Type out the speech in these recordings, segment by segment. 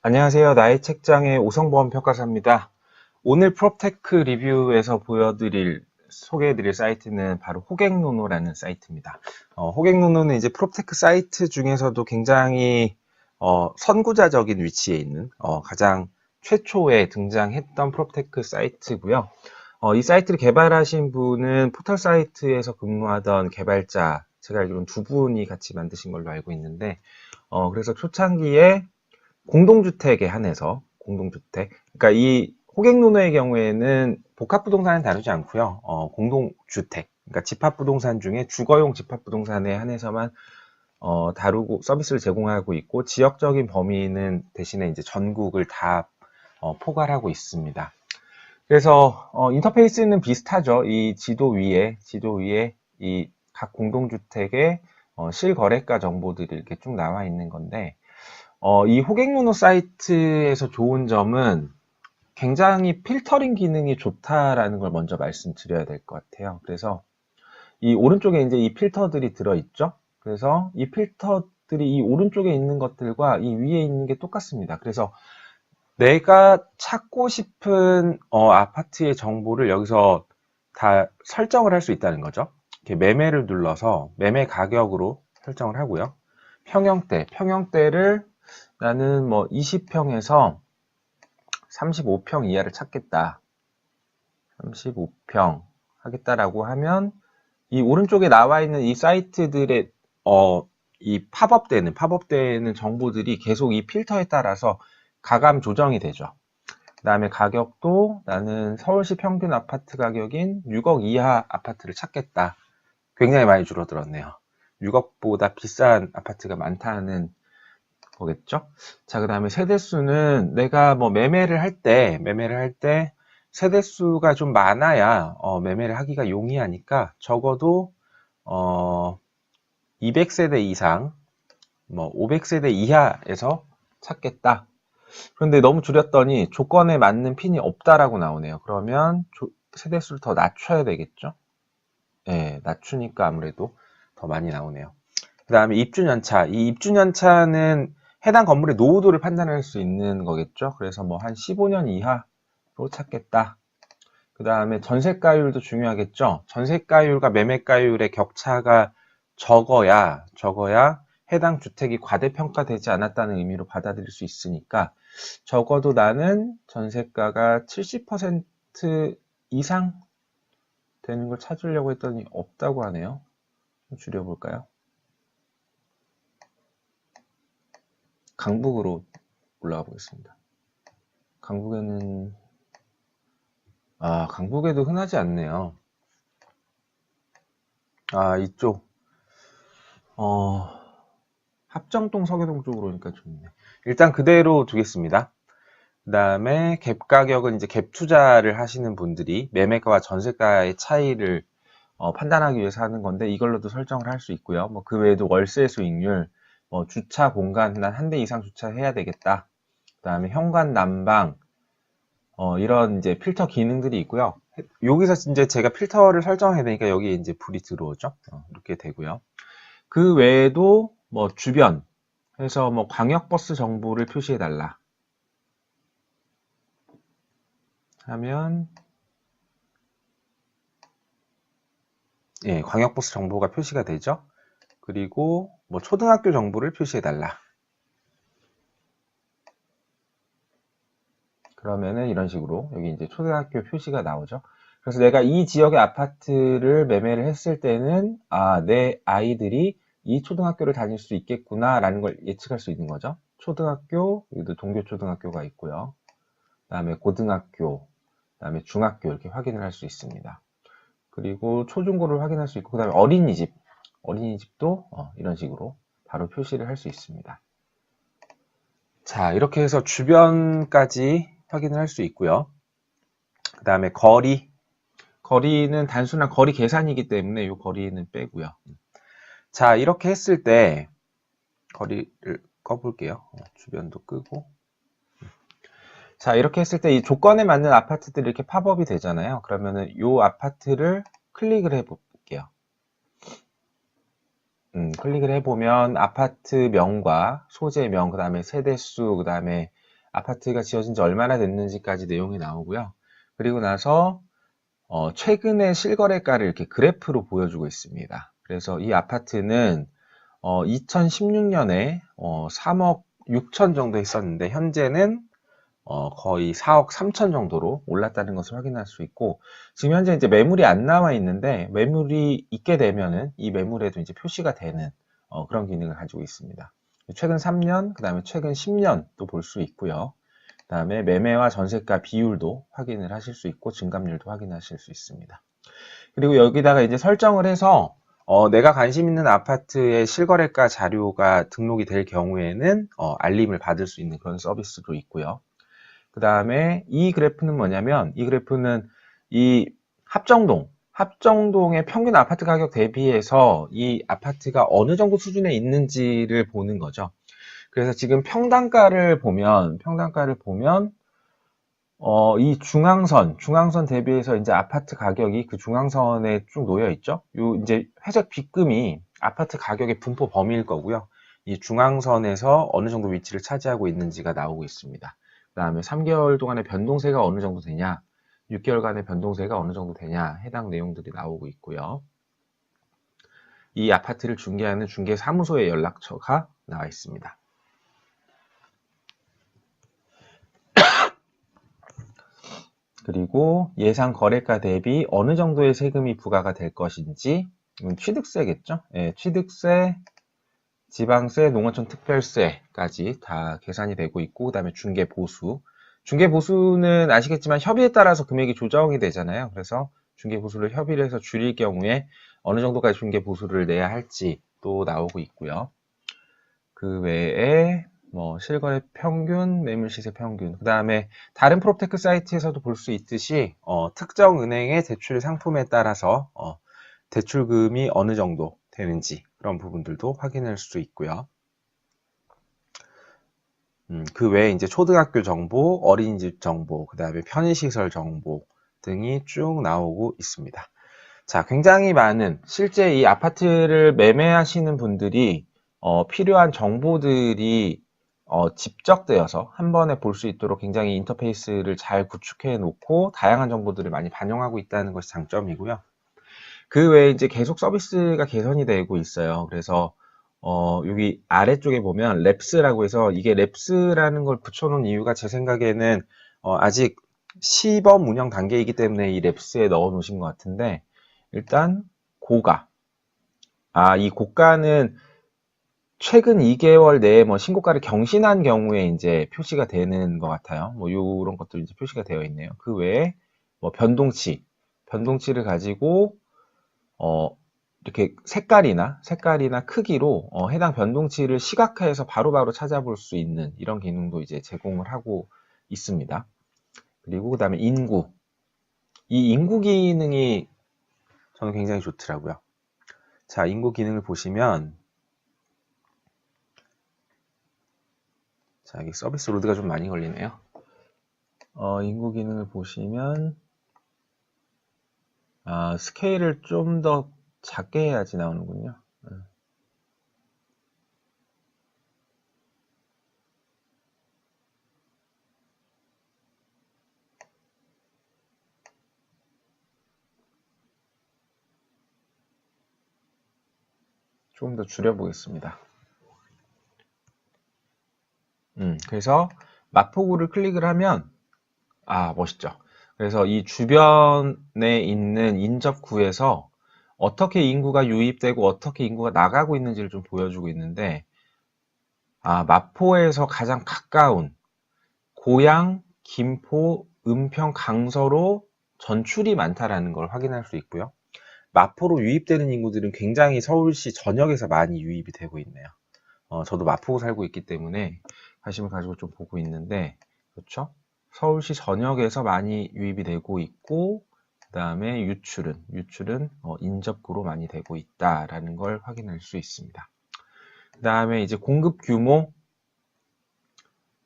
안녕하세요. 나의 책장의 오성보험 평가사입니다. 오늘 프롭테크 리뷰에서 소개해드릴 사이트는 바로 호갱노노라는 사이트입니다. 호갱노노는 이제 프롭테크 사이트 중에서도 굉장히 선구자적인 위치에 있는 가장 최초에 등장했던 프롭테크 사이트고요. 이 사이트를 개발하신 분은 포털 사이트에서 근무하던 개발자, 제가 알기로는 두 분이 같이 만드신 걸로 알고 있는데, 그래서 초창기에 공동주택에 한해서 공동주택, 그러니까 이 호갱노노의 경우에는 복합부동산은 다루지 않고요. 공동주택, 그러니까 집합부동산 중에 주거용 집합부동산에 한해서만 다루고 서비스를 제공하고 있고, 지역적인 범위는 대신에 이제 전국을 다 포괄하고 있습니다. 그래서 인터페이스는 비슷하죠. 이 지도 위에 이 각 공동주택의 실거래가 정보들이 이렇게 쭉 나와 있는 건데, 이 호갱노노 사이트에서 좋은 점은 굉장히 필터링 기능이 좋다라는 걸 먼저 말씀드려야 될 것 같아요. 그래서 이 오른쪽에 이제 이 필터들이 들어있죠. 그래서 이 필터들이 이 오른쪽에 있는 것들과 이 위에 있는 게 똑같습니다. 그래서 내가 찾고 싶은 아파트의 정보를 여기서 다 설정을 할 수 있다는 거죠. 이렇게 매매를 눌러서 매매 가격으로 설정을 하고요. 평형대를 나는 뭐 20평에서 35평 이하를 찾겠다. 35평 하겠다라고 하면 이 오른쪽에 나와 있는 이 사이트들의 이 팝업되는 정보들이 계속 이 필터에 따라서 가감 조정이 되죠. 그 다음에 가격도 나는 서울시 평균 아파트 가격인 6억 이하 아파트를 찾겠다. 굉장히 많이 줄어들었네요. 6억보다 비싼 아파트가 많다는 거겠죠? 자, 그 다음에 세대수는 내가 뭐 매매를 할 때 세대수가 좀 많아야 매매를 하기가 용이하니까 적어도 200세대 이상, 뭐 500세대 이하에서 찾겠다. 그런데 너무 줄였더니 조건에 맞는 핀이 없다라고 나오네요. 그러면 세대수를 더 낮춰야 되겠죠? 네, 낮추니까 아무래도 더 많이 나오네요. 그 다음에 입주년차. 이 입주년차는 해당 건물의 노후도를 판단할 수 있는 거겠죠. 그래서 뭐 한 15년 이하로 찾겠다. 그 다음에 전세가율도 중요하겠죠. 전세가율과 매매가율의 격차가 적어야 해당 주택이 과대평가되지 않았다는 의미로 받아들일 수 있으니까 적어도 나는 전세가가 70% 이상 되는 걸 찾으려고 했더니 없다고 하네요. 좀 줄여볼까요? 강북으로 올라가 보겠습니다. 강북에도 흔하지 않네요. 이쪽 합정동 서교동 쪽으로 오니까 좋네. 일단 그대로 두겠습니다. 그 다음에 갭 가격은 이제 갭 투자를 하시는 분들이 매매가와 전세가의 차이를 판단하기 위해서 하는 건데 이걸로도 설정을 할 수 있고요. 뭐 그 외에도 월세 수익률, 주차 공간, 난 한 대 이상 주차해야 되겠다. 그 다음에 현관 난방, 이런 이제 필터 기능들이 있고요. 여기서 이제 제가 필터를 설정해야 되니까 여기에 이제 불이 들어오죠. 이렇게 되고요. 그 외에도 뭐 주변 해서 뭐 광역버스 정보를 표시해 달라 하면 예, 광역버스 정보가 표시가 되죠. 그리고 뭐 초등학교 정보를 표시해 달라. 그러면은 이런 식으로 여기 이제 초등학교 표시가 나오죠. 그래서 내가 이 지역의 아파트를 매매를 했을 때는 내 아이들이 이 초등학교를 다닐 수 있겠구나 라는 걸 예측할 수 있는 거죠. 초등학교, 여기도 동교초등학교가 있고요. 그 다음에 고등학교, 그 다음에 중학교 이렇게 확인을 할 수 있습니다. 그리고 초중고를 확인할 수 있고, 그 다음에 어린이집도 이런 식으로 바로 표시를 할 수 있습니다. 자, 이렇게 해서 주변까지 확인을 할 수 있고요. 그 다음에 거리는 단순한 거리 계산이기 때문에 이 거리는 빼고요. 자, 이렇게 했을 때 거리를 꺼볼게요. 주변도 끄고. 자, 이렇게 했을 때 이 조건에 맞는 아파트들이 이렇게 팝업이 되잖아요. 그러면은 이 아파트를 클릭을 해볼게요. 클릭을 해보면 아파트명과 소재명, 그 다음에 세대수, 그 다음에 아파트가 지어진 지 얼마나 됐는지까지 내용이 나오고요. 그리고 나서 최근의 실거래가를 이렇게 그래프로 보여주고 있습니다. 그래서 이 아파트는 2016년에 3억 6천 정도 했었는데 현재는 거의 4억 3천 정도로 올랐다는 것을 확인할 수 있고, 지금 현재 이제 매물이 안 나와 있는데 매물이 있게 되면은 이 매물에도 이제 표시가 되는 그런 기능을 가지고 있습니다. 최근 3년, 그 다음에 최근 10년도 볼 수 있고요. 그 다음에 매매와 전세가 비율도 확인을 하실 수 있고 증감률도 확인하실 수 있습니다. 그리고 여기다가 이제 설정을 해서 내가 관심 있는 아파트의 실거래가 자료가 등록이 될 경우에는 알림을 받을 수 있는 그런 서비스도 있고요. 그 다음에 이 그래프는 뭐냐면, 이 그래프는 이 합정동의 평균 아파트 가격 대비해서 이 아파트가 어느 정도 수준에 있는지를 보는 거죠. 그래서 지금 평당가를 보면 이 중앙선 대비해서 이제 아파트 가격이 그 중앙선에 쭉 놓여 있죠. 요 이제 회색 빗금이 아파트 가격의 분포 범위일 거고요. 이 중앙선에서 어느 정도 위치를 차지하고 있는지가 나오고 있습니다. 그 다음에 3개월 동안의 변동세가 어느 정도 되냐, 6개월간의 변동세가 어느 정도 되냐, 해당 내용들이 나오고 있고요. 이 아파트를 중개하는 중개사무소의 연락처가 나와 있습니다. 그리고 예상 거래가 대비 어느 정도의 세금이 부과가 될 것인지, 이건 취득세겠죠? 예, 취득세, 지방세, 농어촌 특별세까지 다 계산이 되고 있고, 그 다음에 중개보수. 중개보수는 아시겠지만 협의에 따라서 금액이 조정이 되잖아요. 그래서 중개보수를 협의를 해서 줄일 경우에 어느 정도까지 중개보수를 내야 할지 또 나오고 있고요. 그 외에 실거래 평균, 매물시세 평균, 그 다음에 다른 프롭테크 사이트에서도 볼 수 있듯이 특정 은행의 대출 상품에 따라서 대출금이 어느 정도 되는지 그런 부분들도 확인할 수 있고요. 그 외에 이제 초등학교 정보, 어린이집 정보, 그 다음에 편의시설 정보 등이 쭉 나오고 있습니다. 자, 굉장히 많은 실제 이 아파트를 매매하시는 분들이 필요한 정보들이 집적되어서 한 번에 볼 수 있도록 굉장히 인터페이스를 잘 구축해 놓고 다양한 정보들을 많이 반영하고 있다는 것이 장점이고요. 그 외에 이제 계속 서비스가 개선이 되고 있어요. 그래서 여기 아래쪽에 보면 랩스라고 해서, 이게 랩스라는 걸 붙여놓은 이유가 제 생각에는 아직 시범 운영 단계이기 때문에 이 랩스에 넣어 놓으신 것 같은데, 일단 고가. 이 고가는 최근 2개월 내에 신고가를 경신한 경우에 이제 표시가 되는 것 같아요. 요런 것도 이제 표시가 되어 있네요. 그 외에 변동치를 가지고 이렇게 색깔이나 크기로 해당 변동치를 시각화해서 바로바로 찾아볼 수 있는 이런 기능도 이제 제공을 하고 있습니다. 그리고 그 다음에 인구. 이 인구 기능이 저는 굉장히 좋더라고요. 자, 인구 기능을 보시면, 자, 여기 서비스 로드가 좀 많이 걸리네요. 인구 기능을 보시면, 스케일을 좀 더 작게 해야지 나오는군요. 조금 더 줄여보겠습니다. 그래서 마포구를 클릭을 하면, 멋있죠. 그래서 이 주변에 있는 인접구에서 어떻게 인구가 유입되고 어떻게 인구가 나가고 있는지를 좀 보여주고 있는데, 마포에서 가장 가까운 고양, 김포, 은평, 강서로 전출이 많다라는 걸 확인할 수 있고요. 마포로 유입되는 인구들은 굉장히 서울시 전역에서 많이 유입이 되고 있네요. 저도 마포구 살고 있기 때문에 관심을 가지고 좀 보고 있는데, 그렇죠? 서울시 전역에서 많이 유입이 되고 있고, 그 다음에 유출은 인접구로 많이 되고 있다라는 걸 확인할 수 있습니다. 그 다음에 이제 공급 규모,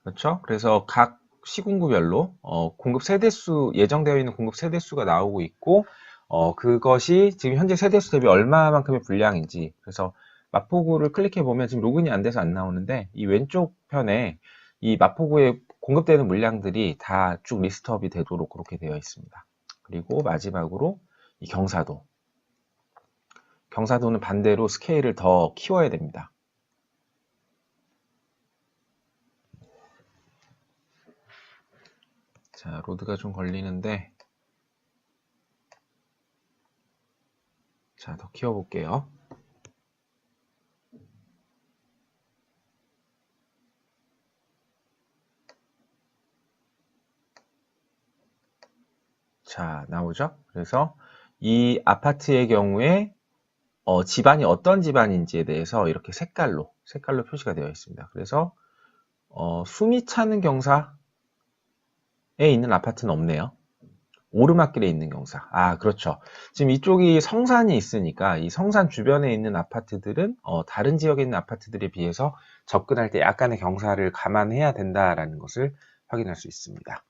그렇죠? 그래서 각 시군구별로 공급 세대수, 예정되어 있는 공급 세대수가 나오고 있고, 그것이 지금 현재 세대수 대비 얼마만큼의 분량인지, 그래서 마포구를 클릭해 보면 지금 로그인이 안 돼서 안 나오는데 이 왼쪽 편에 이 마포구에 공급되는 물량들이 다 쭉 리스트업이 되도록 그렇게 되어 있습니다. 그리고 마지막으로 이 경사도. 경사도는 반대로 스케일을 더 키워야 됩니다. 자, 로드가 좀 걸리는데 자, 더 키워볼게요. 자, 나오죠? 그래서 이 아파트의 경우에 집안이 어떤 집안인지에 대해서 이렇게 색깔로 표시가 되어 있습니다. 그래서 숨이 차는 경사에 있는 아파트는 없네요. 오르막길에 있는 경사. 아, 그렇죠. 지금 이쪽이 성산이 있으니까 이 성산 주변에 있는 아파트들은 다른 지역에 있는 아파트들에 비해서 접근할 때 약간의 경사를 감안해야 된다라는 것을 확인할 수 있습니다.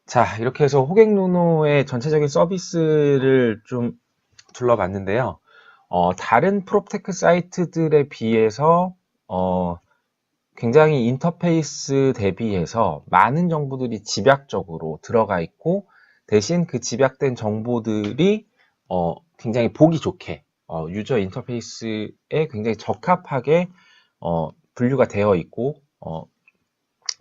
자, 이렇게 해서 호객노노의 전체적인 서비스를 좀 둘러봤는데요. 다른 프롭테크 사이트들에 비해서 굉장히 인터페이스 대비해서 많은 정보들이 집약적으로 들어가 있고 대신 그 집약된 정보들이 굉장히 보기 좋게 유저 인터페이스에 굉장히 적합하게 분류가 되어 있고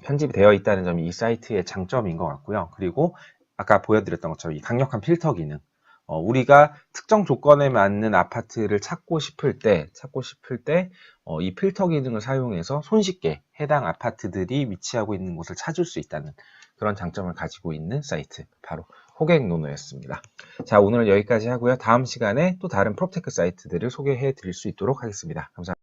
편집이 되어 있다는 점이 이 사이트의 장점인 것 같고요. 그리고 아까 보여드렸던 것처럼 이 강력한 필터 기능, 우리가 특정 조건에 맞는 아파트를 찾고 싶을 때 이 필터 기능을 사용해서 손쉽게 해당 아파트들이 위치하고 있는 곳을 찾을 수 있다는 그런 장점을 가지고 있는 사이트, 바로 호객노노였습니다. 자, 오늘은 여기까지 하고요. 다음 시간에 또 다른 프롭테크 사이트들을 소개해 드릴 수 있도록 하겠습니다. 감사합니다.